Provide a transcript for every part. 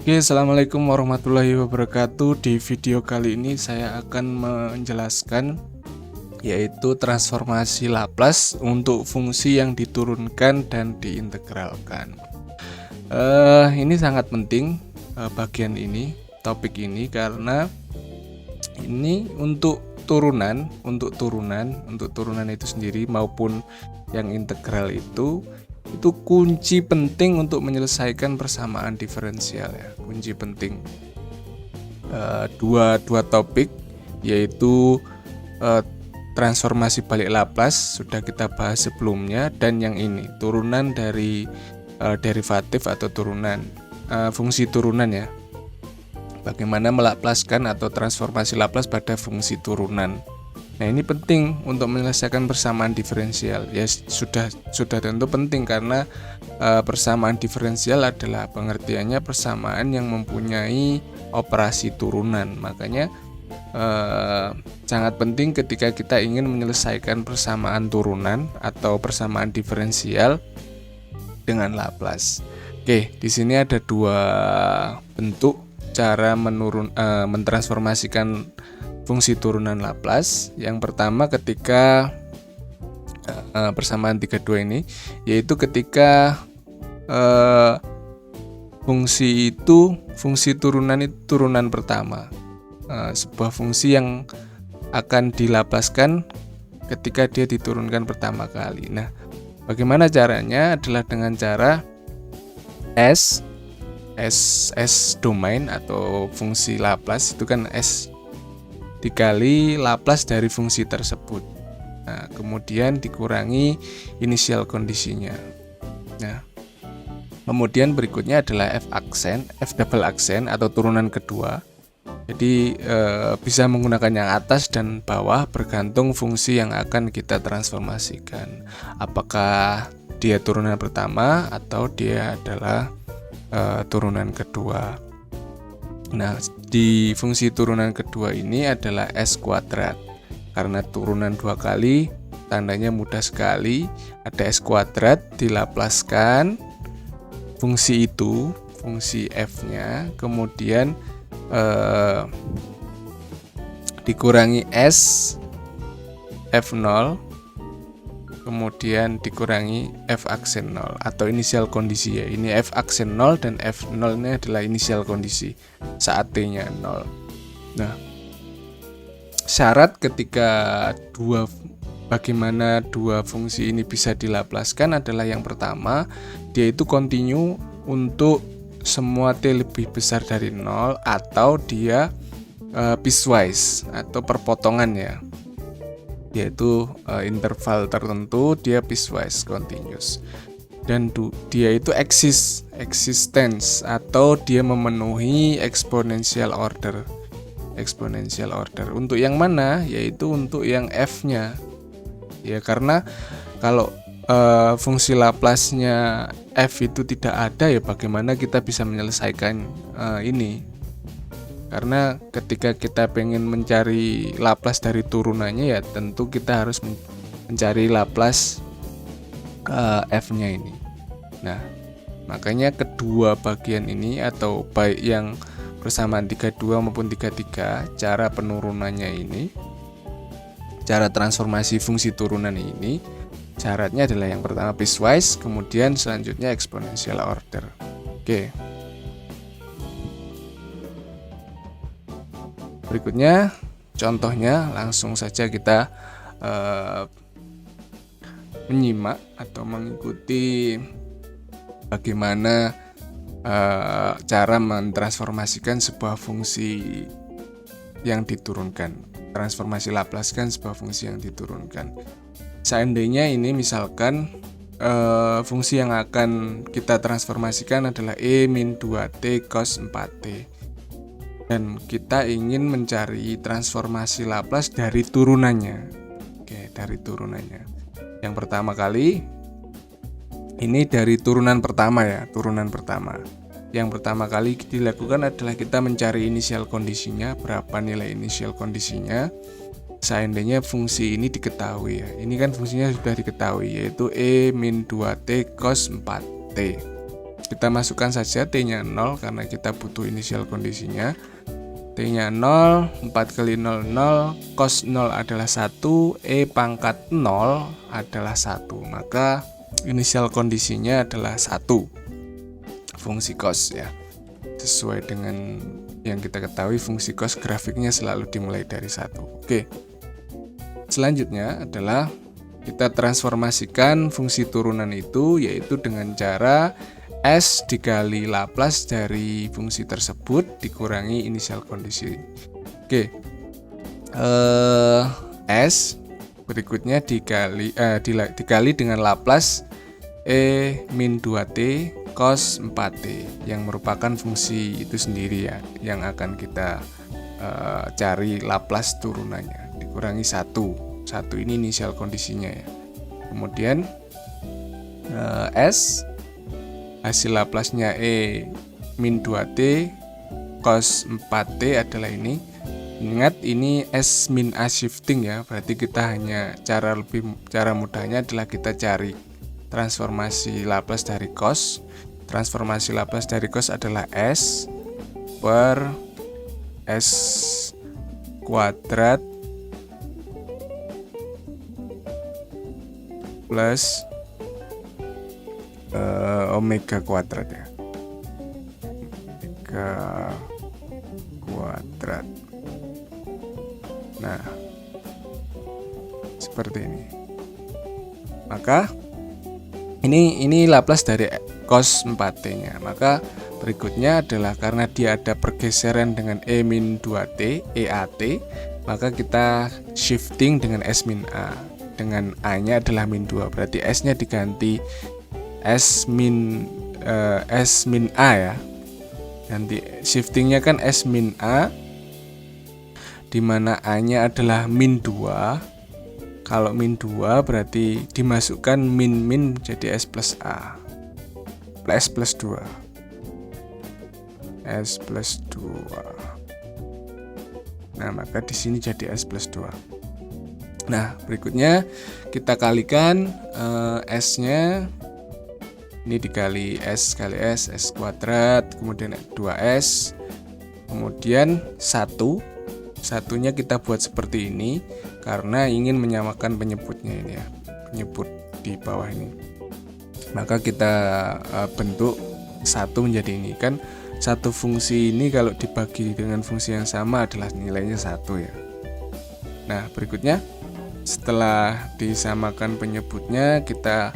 Oke, assalamualaikum warahmatullahi wabarakatuh. Di video kali ini saya akan menjelaskan yaitu transformasi Laplace untuk fungsi yang diturunkan dan diintegralkan. Ini sangat penting bagian ini, topik ini, karena ini untuk turunan itu sendiri maupun yang integral itu kunci penting untuk menyelesaikan persamaan diferensial ya, kunci penting. Dua topik yaitu transformasi balik Laplace sudah kita bahas sebelumnya, dan yang ini turunan dari derivatif atau turunan fungsi turunan ya. Bagaimana melaplaskan atau transformasi Laplace pada fungsi turunan. Nah, ini penting untuk menyelesaikan persamaan diferensial. Ya sudah tentu penting karena persamaan diferensial adalah pengertiannya persamaan yang mempunyai operasi turunan. Makanya sangat penting ketika kita ingin menyelesaikan persamaan turunan atau persamaan diferensial dengan Laplace. Oke, di sini ada dua bentuk cara mentransformasikan fungsi turunan Laplace. Yang pertama ketika persamaan 32 ini, yaitu ketika fungsi turunan itu turunan pertama, sebuah fungsi yang akan dilaplaskan ketika dia diturunkan pertama kali. Nah, bagaimana caranya? Adalah dengan cara S domain atau fungsi Laplace itu kan S dikali Laplace dari fungsi tersebut. Nah, kemudian dikurangi inisial kondisinya. Nah, kemudian berikutnya adalah F double aksen atau turunan kedua. Jadi bisa menggunakan yang atas dan bawah bergantung fungsi yang akan kita transformasikan. Apakah dia turunan pertama atau dia adalah turunan kedua. Nah, di fungsi turunan kedua ini adalah S kuadrat. Karena turunan dua kali, tandanya mudah sekali. Ada S kuadrat dilaplaskan fungsi itu, fungsi F-nya, kemudian dikurangi S F0, kemudian dikurangi F aksen 0 atau inisial kondisi ya. Ini F aksen 0 dan F0 ini adalah inisial kondisi saat T-nya 0. Nah, syarat ketika bagaimana dua fungsi ini bisa dilaplaskan adalah yang pertama, dia itu kontinu untuk semua T lebih besar dari 0 atau dia piecewise atau perpotongan ya. Yaitu interval tertentu dia piecewise continuous, dan dia itu existence atau dia memenuhi exponential order. Untuk yang mana? Yaitu untuk yang F-nya ya, karena kalau fungsi Laplace-nya F itu tidak ada ya, bagaimana kita bisa menyelesaikan ini? Karena ketika kita pengen mencari Laplace dari turunannya ya tentu kita harus mencari Laplace F-nya ini. Nah, makanya kedua bagian ini atau baik yang persamaan 32 maupun 33, cara penurunannya ini, cara transformasi fungsi turunan ini, syaratnya adalah yang pertama piecewise, kemudian selanjutnya exponential order. Oke. Berikutnya contohnya, langsung saja kita menyimak atau mengikuti bagaimana cara mentransformasikan sebuah fungsi yang diturunkan. Transformasi Laplace kan sebuah fungsi yang diturunkan. Seandainya ini misalkan fungsi yang akan kita transformasikan adalah E-2T cos 4T. Dan kita ingin mencari transformasi Laplace dari turunannya. Oke, dari turunannya. Yang pertama kali, ini dari turunan pertama ya, turunan pertama. Yang pertama kali dilakukan adalah kita mencari inisial kondisinya, berapa nilai inisial kondisinya. Seandainya fungsi ini diketahui ya. Ini kan fungsinya sudah diketahui, yaitu E-2T cos 4T. Kita masukkan saja T-nya 0 karena kita butuh inisial kondisinya. T-nya 0, 4 kali 0, 0, cos 0 adalah 1, E pangkat 0 adalah 1. Maka inisial kondisinya adalah 1. Fungsi cos ya. Sesuai dengan yang kita ketahui, fungsi cos grafiknya selalu dimulai dari 1. Oke. Selanjutnya adalah kita transformasikan fungsi turunan itu, yaitu dengan cara S dikali Laplace dari fungsi tersebut dikurangi inisial kondisi. Oke, S berikutnya dikali dengan Laplace E min 2T cos 4T yang merupakan fungsi itu sendiri ya, yang akan kita cari Laplace turunannya, dikurangi 1 ini inisial kondisinya ya. Kemudian S hasil Laplace-nya E min 2T cos 4T adalah ini. Ingat ini S min A shifting ya, berarti kita hanya cara mudahnya adalah kita cari transformasi Laplace dari cos. Transformasi Laplace dari cos adalah S per S kuadrat plus omega kuadrat ya, omega kuadrat. Nah, seperti ini. Maka ini Laplace dari cos 4T-nya. Maka berikutnya adalah karena dia ada pergeseran dengan E min 2T, EAT, maka kita shifting dengan S min A. Dengan A-nya adalah min 2, berarti S-nya diganti S min A ya. Nanti shiftingnya kan S min A, dimana A-nya adalah min 2. Kalau min 2 berarti dimasukkan min jadi S plus A, S plus 2, S plus 2. Nah, maka di sini jadi S plus 2. Nah, berikutnya kita kalikan S-nya. Ini dikali S kali S, S kuadrat, kemudian 2S, kemudian 1. Satunya kita buat seperti ini karena ingin menyamakan penyebutnya ini ya, penyebut di bawah ini. Maka kita bentuk 1 menjadi ini. Kan satu fungsi ini kalau dibagi dengan fungsi yang sama adalah nilainya 1 ya. Nah, berikutnya setelah disamakan penyebutnya, kita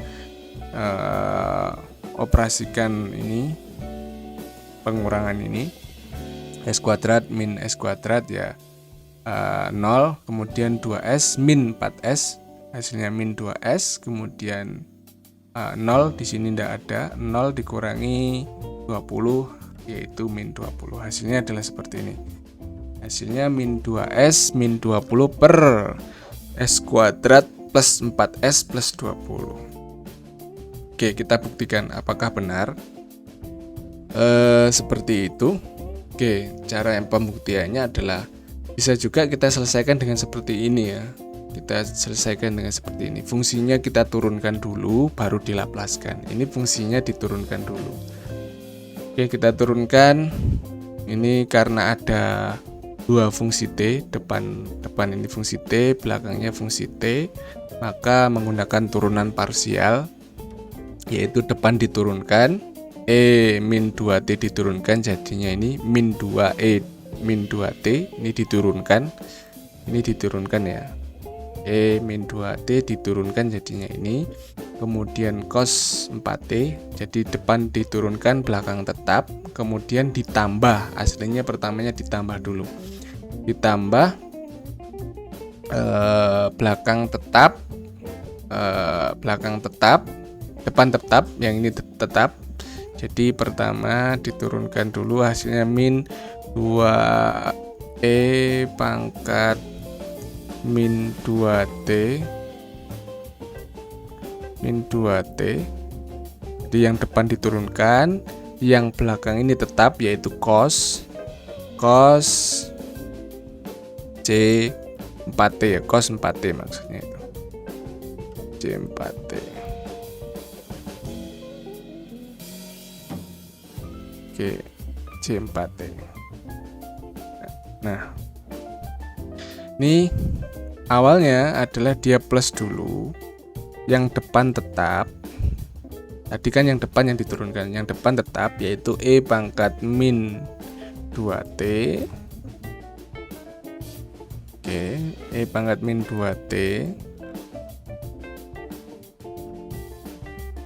operasikan ini, pengurangan ini, S kuadrat min S kuadrat ya 0, kemudian 2S min 4S, hasilnya min 2S, kemudian 0 di sini tidak ada, 0 dikurangi 20 yaitu min 20. Hasilnya adalah seperti ini. Hasilnya min 2S min 20 per S kuadrat plus 4S plus 20. Oke, kita buktikan apakah benar. Seperti itu. Oke, cara yang pembuktiannya adalah bisa juga kita selesaikan dengan seperti ini ya. Kita selesaikan dengan seperti ini. Fungsinya kita turunkan dulu, baru dilaplaskan. Ini fungsinya diturunkan dulu. Oke, kita turunkan. Ini karena ada dua fungsi T, depan ini fungsi T, belakangnya fungsi T, maka menggunakan turunan parsial, yaitu depan diturunkan, E min 2T diturunkan, jadinya ini min 2E min 2T, ini diturunkan ya, E min 2T diturunkan jadinya ini, kemudian cos 4T, jadi depan diturunkan, belakang tetap, kemudian ditambah, aslinya pertamanya ditambah dulu, ditambah belakang tetap, depan tetap, yang ini tetap. Jadi pertama diturunkan dulu, hasilnya min 2E pangkat min 2T min 2T. Jadi yang depan diturunkan, yang belakang ini tetap, yaitu cos C 4T ya, cos 4T maksudnya itu, C 4T. Oke, C4T. Nah, ini awalnya adalah dia plus dulu, yang depan tetap. Tadi kan yang depan yang diturunkan, yang depan tetap yaitu E pangkat min 2T. Oke, E pangkat min 2T.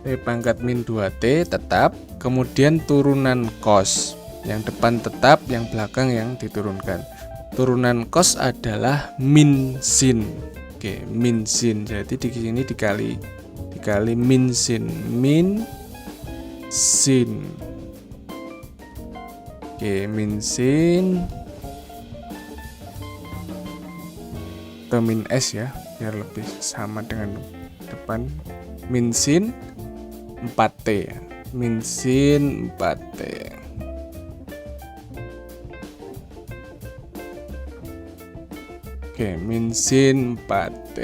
E pangkat min 2T tetap, kemudian turunan cos. Yang depan tetap, yang belakang yang diturunkan. Turunan cos adalah min sin. Oke, min sin. Jadi di sini dikali min sin. Min sin. Oke, min sin atau min S ya, biar lebih sama dengan depan. Min sin 4T ya. Min sin 4T. Oke, min sin 4T.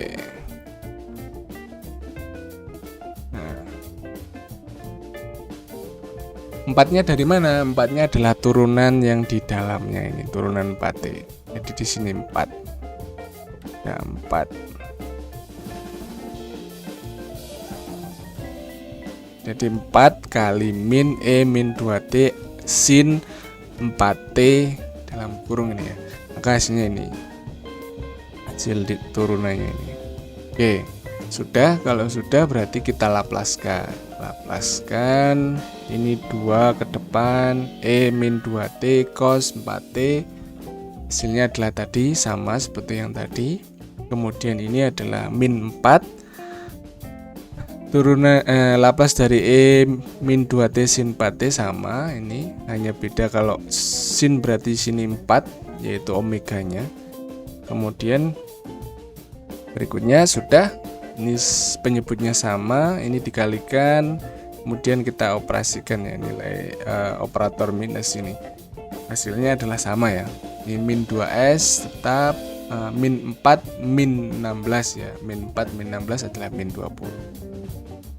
Nah, 4-nya dari mana? 4-nya adalah turunan yang di dalamnya ini, turunan 4T. Jadi di sini 4. Nah, 4. Jadi 4 kali min E min 2T sin 4T dalam kurung ini ya. Maka hasilnya ini. Hasil turunannya ini. Oke, sudah. Kalau sudah berarti kita laplaskan. Laplaskan ini 2 ke depan, E min 2T cos 4T. Hasilnya adalah tadi sama seperti yang tadi. Kemudian ini adalah min 4. Turunan lapas dari E min 2T sin 4T sama, ini hanya beda kalau sin berarti sini 4 yaitu omeganya. Kemudian berikutnya sudah, ini penyebutnya sama, ini dikalikan, kemudian kita operasikan ya nilai operator minus ini. Hasilnya adalah sama ya. Ini min 2S tetap min 4 min 16 ya. Min 4 min 16 adalah min 20.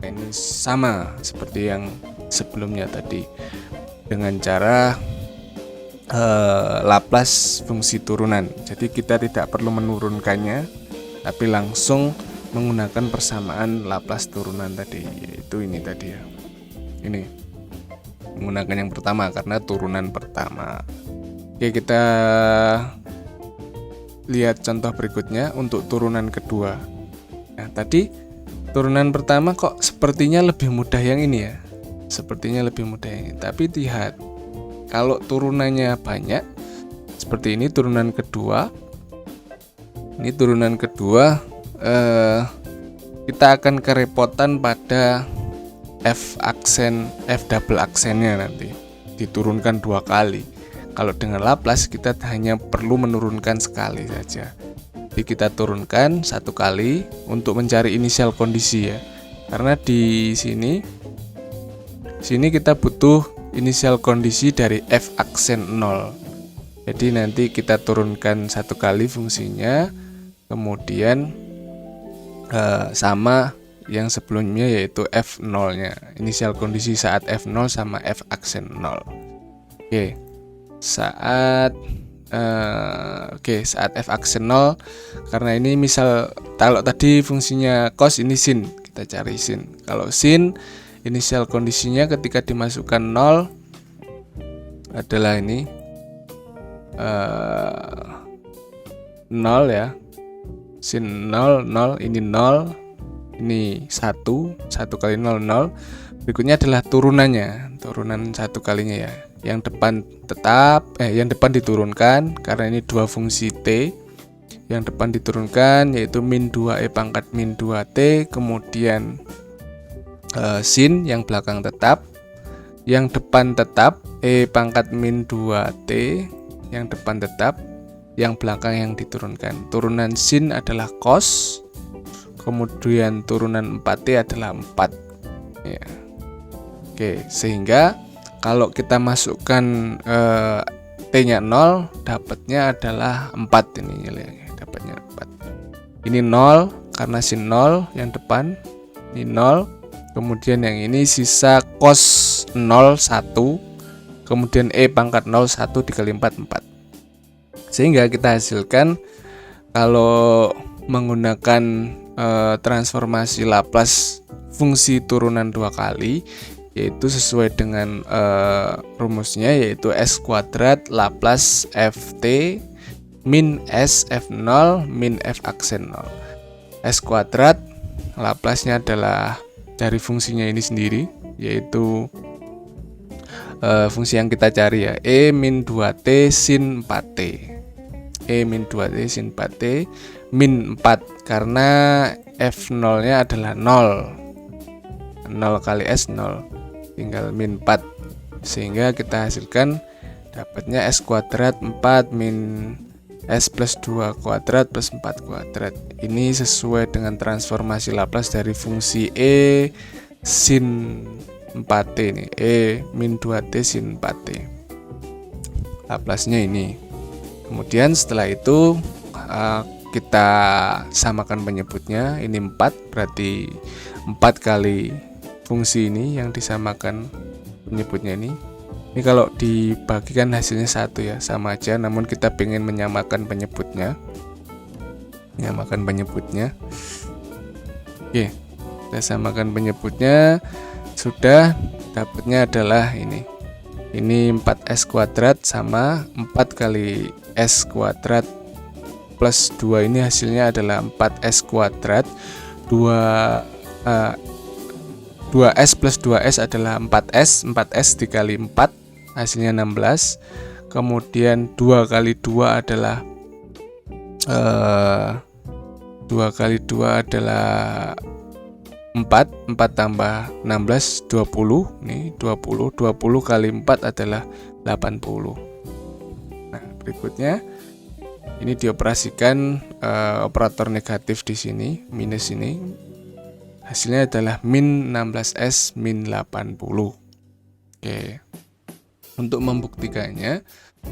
Ini sama seperti yang sebelumnya tadi dengan cara Laplace fungsi turunan. Jadi kita tidak perlu menurunkannya, tapi langsung menggunakan persamaan Laplace turunan tadi, yaitu ini tadi ya. Ini menggunakan yang pertama karena turunan pertama. Oke, kita lihat contoh berikutnya untuk turunan kedua. Nah, tadi turunan pertama kok sepertinya lebih mudah yang ini ya. Sepertinya lebih mudah yang ini. Tapi lihat, kalau turunannya banyak seperti ini turunan kedua. Ini turunan kedua, kita akan kerepotan pada F double aksennya nanti. Diturunkan 2 kali. Kalau dengan Laplace kita hanya perlu menurunkan sekali saja. Jadi kita turunkan 1 kali untuk mencari inisial kondisi ya. Karena di sini kita butuh inisial kondisi dari F aksen 0. Jadi nanti kita turunkan 1 kali fungsinya, kemudian sama yang sebelumnya yaitu F0-nya. Inisial kondisi saat F0 sama F aksen 0. Oke. Saat F aksen 0, karena ini misal kalau tadi fungsinya cos, ini sin, kita cari sin. Kalau sin, inisial kondisinya ketika dimasukkan 0 adalah ini 0 ya. Sin 0, 0, ini 0, ini 1 kali 0, 0. Berikutnya adalah turunannya, turunan 1 kalinya ya. Yang depan tetap, yang depan diturunkan karena ini 2 fungsi T. Yang depan diturunkan yaitu min 2E pangkat min 2T, kemudian sin, yang belakang tetap. Yang depan tetap E pangkat min 2T, yang depan tetap, yang belakang yang diturunkan. Turunan sin adalah cos, kemudian turunan 4T adalah 4 ya. Oke, sehingga kalau kita masukkan T-nya 0, dapatnya adalah 4 ini nilainya, dapatnya 4. Ini 0 karena sin 0 yang depan, ini 0. Kemudian yang ini sisa cos 0 1, kemudian E pangkat 0 1 dikali 4 4. Sehingga kita hasilkan kalau menggunakan transformasi Laplace fungsi turunan 2 kali, yaitu sesuai dengan rumusnya, yaitu S kuadrat Laplace Ft min S F0 min F aksen 0. S kuadrat Laplace-nya adalah dari fungsinya ini sendiri, yaitu fungsi yang kita cari ya, E min 2T sin 4T. E min 2T sin 4T min 4, karena F0 nya adalah 0 kali S 0, tinggal min 4, sehingga kita hasilkan dapatnya S kuadrat 4 min S plus 2 kuadrat plus 4 kuadrat. Ini sesuai dengan transformasi Laplace dari fungsi E sin 4T nih, E min 2T sin 4T. Laplace-nya ini. Kemudian setelah itu kita samakan penyebutnya. Ini 4, berarti 4 kali fungsi ini yang disamakan penyebutnya ini. Ini kalau dibagikan hasilnya 1 ya, sama aja, namun kita ingin menyamakan penyebutnya. Oke, kita samakan penyebutnya. Sudah, dapatnya adalah ini. Ini 4S kuadrat sama 4 kali S kuadrat plus 2, ini hasilnya adalah 4S kuadrat. 2S plus 2S adalah 4S, 4S dikali 4 hasilnya 16. Kemudian 2 kali 2 adalah 2 kali 2 adalah 4 tambah 16 20. Nih 20 kali 4 adalah 80. Nah, berikutnya ini dioperasikan operator negatif di sini, minus ini. Hasilnya adalah min 16S min 80. Oke. Untuk membuktikannya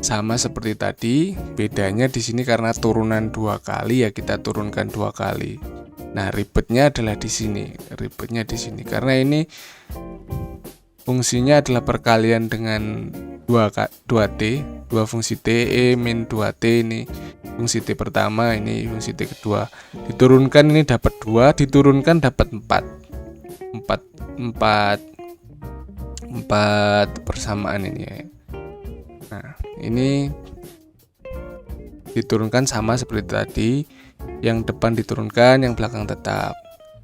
sama seperti tadi, bedanya di sini karena turunan 2 kali ya, kita turunkan 2 kali. Nah, ribetnya adalah di sini. Karena ini fungsinya adalah perkalian dengan 2T, 2 fungsi T, E min 2T, ini fungsi T pertama, ini fungsi T kedua. Diturunkan ini dapat 2, diturunkan dapat 4 persamaan ini ya. Nah, ini diturunkan sama seperti tadi. Yang depan diturunkan, yang belakang tetap.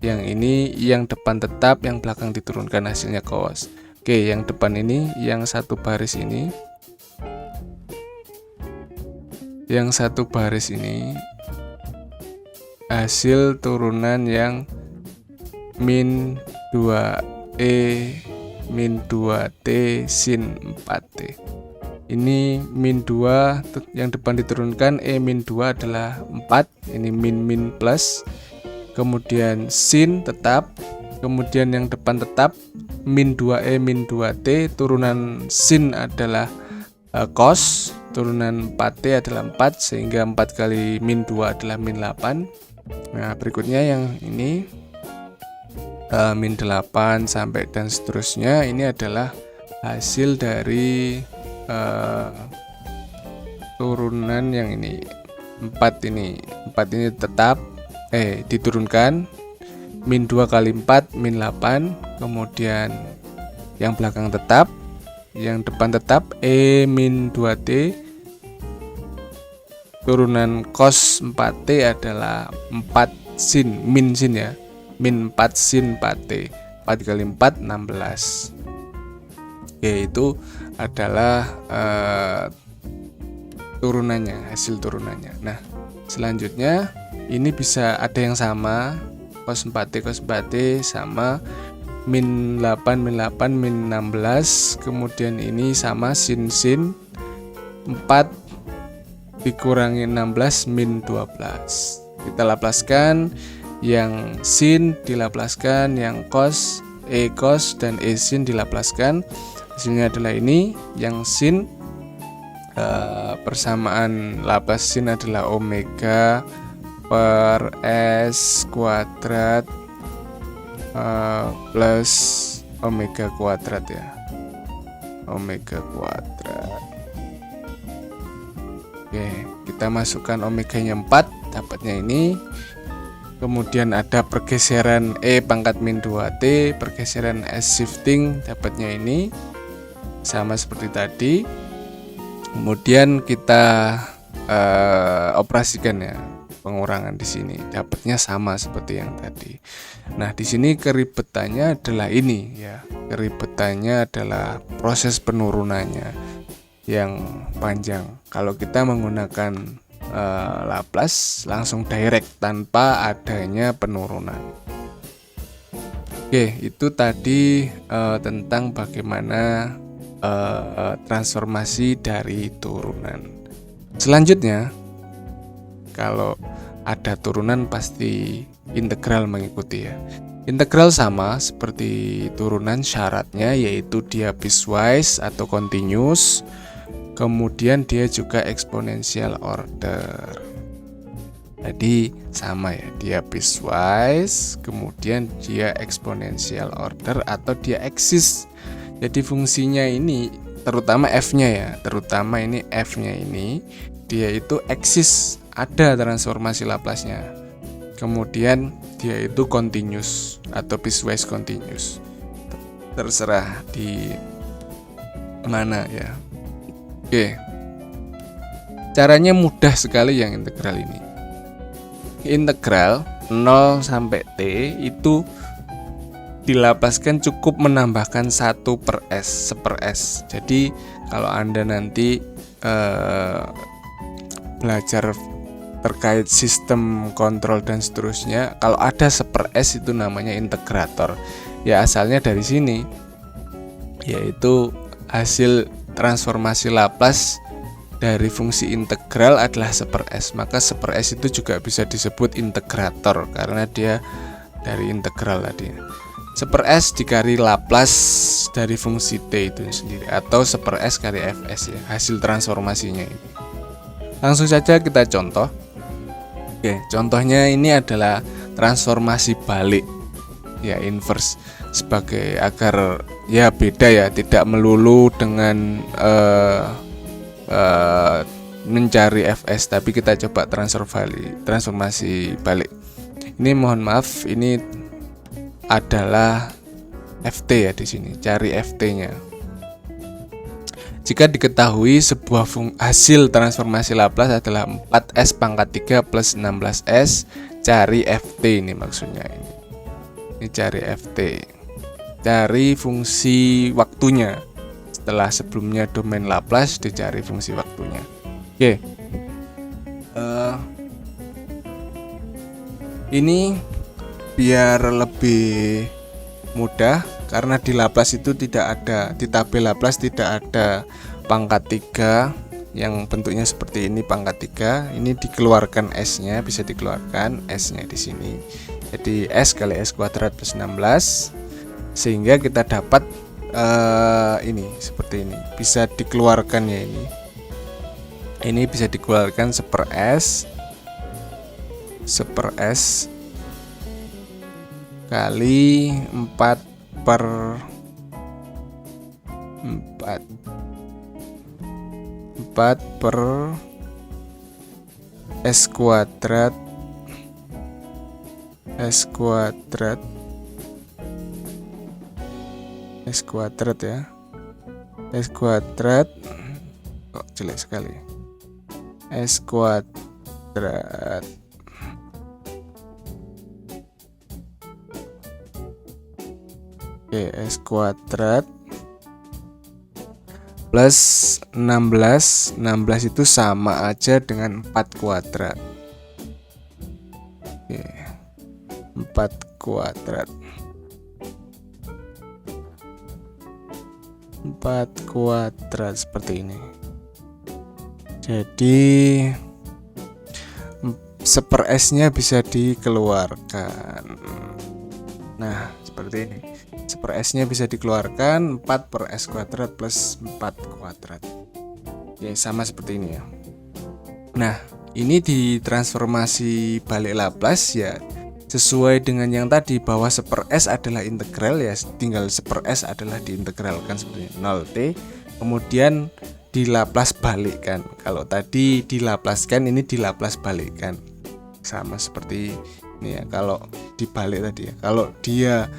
Yang ini yang depan tetap, yang belakang diturunkan, hasilnya cos. Oke, yang depan ini, yang satu baris ini. Yang satu baris ini hasil turunan yang min 2E min 2T sin 4T. Ini min 2, yang depan diturunkan, E min 2 adalah 4, ini min plus, kemudian sin tetap, kemudian yang depan tetap, min 2E min 2T, turunan sin adalah cos, turunan 4T adalah 4, sehingga 4 kali min 2 adalah min 8. Nah, berikutnya yang ini min 8 sampai dan seterusnya, ini adalah hasil dari turunan yang ini 4 ini tetap diturunkan, min 2 kali 4 min 8, kemudian yang belakang tetap, yang depan tetap, E min 2T, turunan cos 4T adalah 4 sin, min sin ya, min 4 sin 4T, 4 kali 4 16. Oke, itu adalah turunannya, hasil turunannya. Nah, selanjutnya ini bisa ada yang sama, cos 4T sama min 8 min 16, kemudian ini sama sin 4 dikurangi 16 min 12. Kita laplaskan, yang sin dilaplaskan, yang cos, E cos dan E sin dilaplaskan. Hasilnya adalah ini, yang sin persamaan Laplace sin adalah omega per S kuadrat plus omega kuadrat ya. omega kuadrat. Oke, kita masukkan omeganya 4, dapatnya ini. Kemudian ada pergeseran E pangkat min 2T, pergeseran S shifting, dapatnya ini. Sama seperti tadi. Kemudian kita operasikan ya, pengurangan di sini, dapatnya sama seperti yang tadi. Nah, di sini keribetannya adalah ini ya. Keribetannya adalah proses penurunannya yang panjang. Kalau kita menggunakan Laplace langsung direct tanpa adanya penurunan. Oke, itu tadi tentang bagaimana transformasi dari turunan. Selanjutnya, kalau ada turunan pasti integral mengikuti ya. Integral sama seperti turunan, syaratnya yaitu dia piecewise atau continuous. Kemudian dia juga exponential order. Jadi sama ya, dia piecewise, kemudian dia exponential order atau dia eksis. Jadi fungsinya ini terutama f-nya ya, terutama ini f-nya ini dia itu eksis, ada transformasi Laplace-nya. Kemudian dia itu continuous atau piecewise continuous. Terserah di mana ya. Oke. Caranya mudah sekali yang integral ini. Integral 0 sampai T itu dilapaskan cukup menambahkan 1 per S, seper S. Jadi kalau Anda nanti belajar terkait sistem kontrol dan seterusnya, kalau ada seper S itu namanya integrator. Ya asalnya dari sini, yaitu hasil transformasi Laplace dari fungsi integral adalah seper S. Maka seper S itu juga bisa disebut integrator karena dia dari integral tadi. Seper S dikali Laplace dari fungsi T itu sendiri, atau seper S kali Fs ya, hasil transformasinya ini. Langsung saja kita contoh. Oke, contohnya ini adalah transformasi balik ya, inverse, sebagai agar ya beda ya, tidak melulu dengan mencari Fs, tapi kita coba transformasi balik. Ini mohon maaf, ini adalah Ft ya di sini, cari Ft-nya. Jika diketahui sebuah hasil transformasi Laplace adalah 4S pangkat 3 plus 16S, cari Ft ini maksudnya ini. Ini cari Ft. Cari fungsi waktunya. Setelah sebelumnya domain Laplace, dicari fungsi waktunya. Oke. Ini biar lebih mudah, karena di Laplace itu tidak ada, di tabel Laplace tidak ada pangkat 3 yang bentuknya seperti ini, pangkat 3. Ini dikeluarkan S-nya, bisa dikeluarkan S-nya di sini. Jadi S kali S kuadrat plus 16, sehingga kita dapat ini seperti ini. Bisa dikeluarkan ya ini. Ini bisa dikeluarkan seper S kali 4 per 4 per S kuadrat ya, S kuadrat kok jelek sekali, S kuadrat S kuadrat plus 16 itu sama aja dengan 4 kuadrat. 4 kuadrat 4 kuadrat seperti ini. Jadi seper S-nya bisa dikeluarkan. Nah, seperti ini. Seper S-nya bisa dikeluarkan 4 per S kuadrat plus 4 kuadrat. Ya, sama seperti ini ya. Nah, ini di transformasi balik Laplace ya, sesuai dengan yang tadi bahwa seper S adalah integral ya, tinggal seper S adalah diintegralkan seperti 0T kemudian dilaplas balikkan. Kalau tadi dilaplaskan, ini dilaplas balikkan. Sama seperti ini ya, kalau dibalik tadi ya. Kalau dia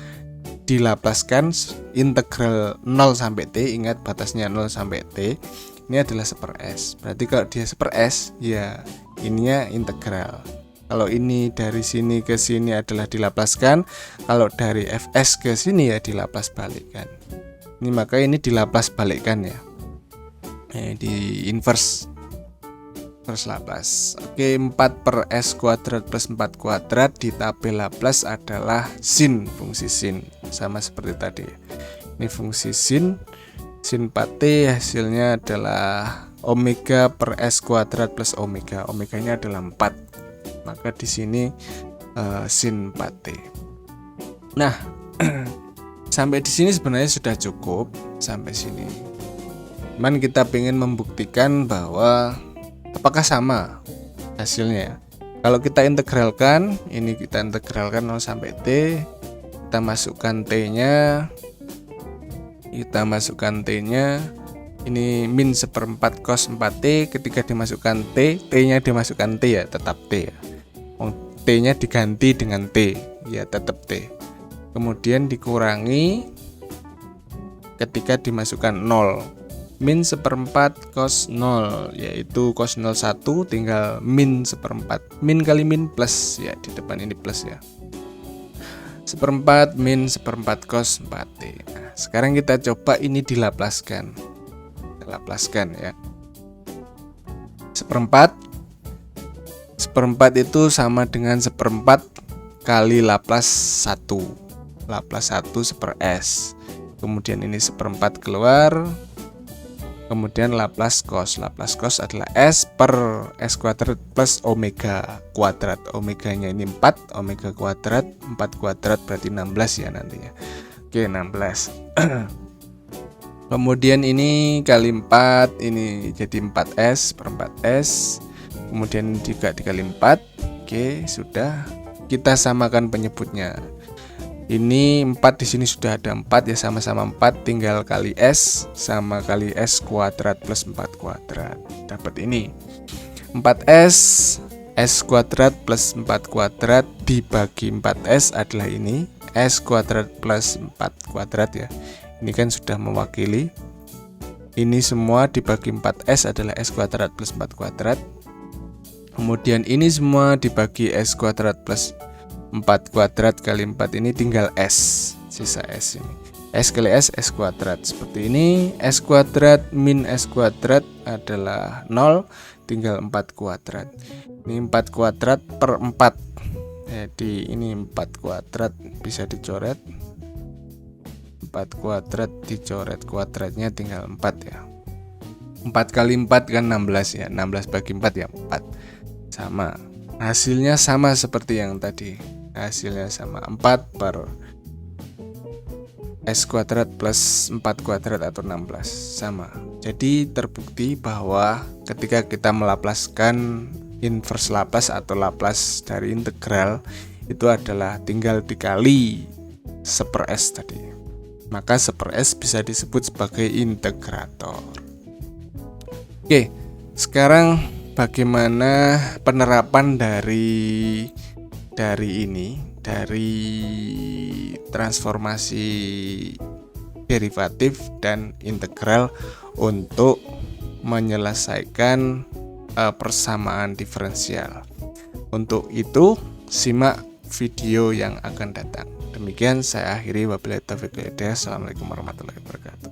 dilaplaskan integral 0 sampai T, ingat batasnya 0 sampai T, ini adalah 1/s. Berarti kalau dia 1/s, ya ininya integral. Kalau ini dari sini ke sini adalah dilaplaskan, kalau dari fs ke sini ya dilaplas balikkan. Ini maka ini dilaplas balikkan ya. Di inverse Laplace. Oke, 4/s kuadrat plus 4 kuadrat di tabel Laplace adalah sin, fungsi sin, sama seperti tadi. Ini fungsi sin 4t, hasilnya adalah omega per s kuadrat plus omega. Omeganya adalah 4. Maka di sini sin 4t. Nah, sampai di sini sebenarnya sudah cukup sampai sini. Cuman kita ingin membuktikan bahwa apakah sama hasilnya. Kalau kita integralkan, ini kita integralkan 0 sampai T, kita masukkan T-nya, ini min 1/4 cos 4T. Ketika dimasukkan T, T-nya dimasukkan T ya, tetap T ya. T-nya diganti dengan T, ya tetap T. Kemudian dikurangi ketika dimasukkan 0. Min 1/4 cos 0, yaitu cos 01 tinggal min 1/4. Min kali min plus ya, di depan ini plus ya. 1/4 min 1/4 cos 4t. Nah, sekarang kita coba ini dilaplaskan. Laplaskan ya. 1/4 itu sama dengan 1/4 kali Laplace 1. Laplace 1 1/s. Kemudian ini 1/4 keluar. Kemudian Laplace cos adalah S per S kuadrat plus omega kuadrat. Omeganya ini 4, omega kuadrat, 4 kuadrat berarti 16 ya nantinya. Oke, 16. Kemudian ini kali 4, ini jadi 4S per 4S. Kemudian juga dikali 4. Oke, sudah. Kita samakan penyebutnya. Ini 4 di sini sudah ada 4 ya, sama-sama 4, tinggal kali S sama kali S kuadrat plus 4 kuadrat. Dapat ini 4S S kuadrat plus 4 kuadrat dibagi 4S adalah ini S kuadrat plus 4 kuadrat ya. Ini kan sudah mewakili. Ini semua dibagi 4S adalah S kuadrat plus 4 kuadrat. Kemudian ini semua dibagi S kuadrat plus 4 kuadrat kali 4 ini tinggal S, sisa S ini. S kali S, S kuadrat. Seperti ini, S kuadrat min S kuadrat adalah 0, tinggal 4 kuadrat. Ini 4 kuadrat per 4. Jadi ini 4 kuadrat bisa dicoret. 4 kuadrat dicoret, kuadratnya tinggal 4 ya. 4 kali 4 kan 16 ya, 16 bagi 4 ya 4. Sama. Hasilnya sama seperti yang tadi. Hasilnya sama, 4 per S kuadrat plus 4 kuadrat atau 16 sama. Jadi terbukti bahwa ketika kita melaplaskan inverse Laplace atau Laplace dari integral, itu adalah tinggal dikali 1/s tadi. Maka 1/s bisa disebut sebagai integrator. Oke, sekarang bagaimana penerapan dari transformasi derivatif dan integral untuk menyelesaikan persamaan diferensial. Untuk itu, simak video yang akan datang. Demikian saya akhiri, wabillahi taufiq wal hidayah. Assalamualaikum warahmatullahi wabarakatuh.